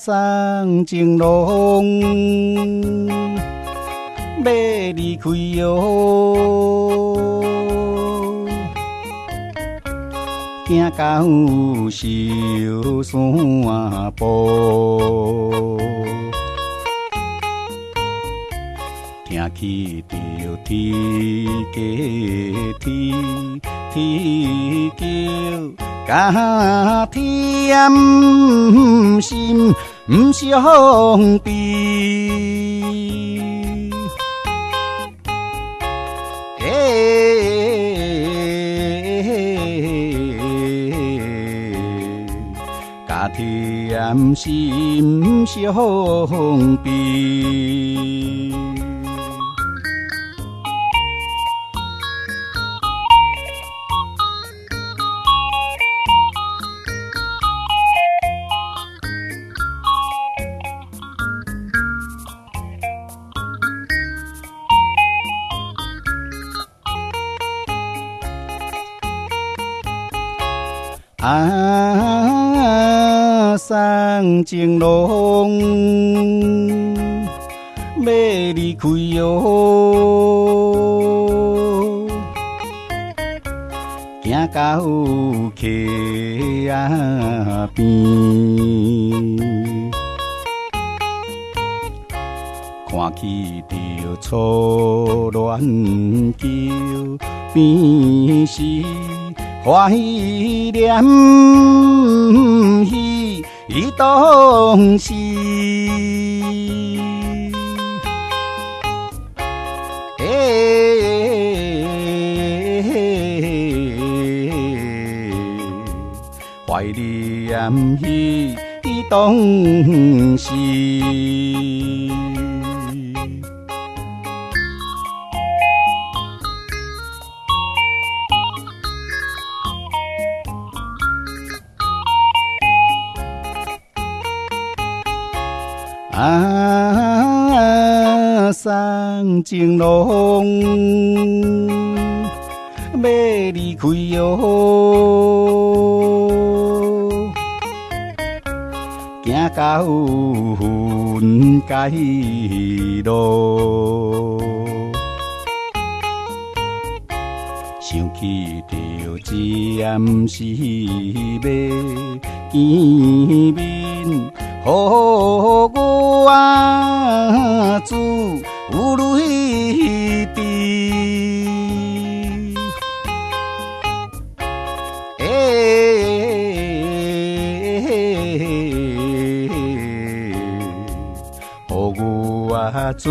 送情郎要离开哟，行到小山坡，听起着天叫，加甜心不伤悲。加甜心伤悲。送情郎要离开哟，行到溪仔边，看起着初恋桥，变是怀念彼当时。怀念彼当时。送情郎要离开哟，行到分界路，想起着暂时要见面。予我自泪滴，予我自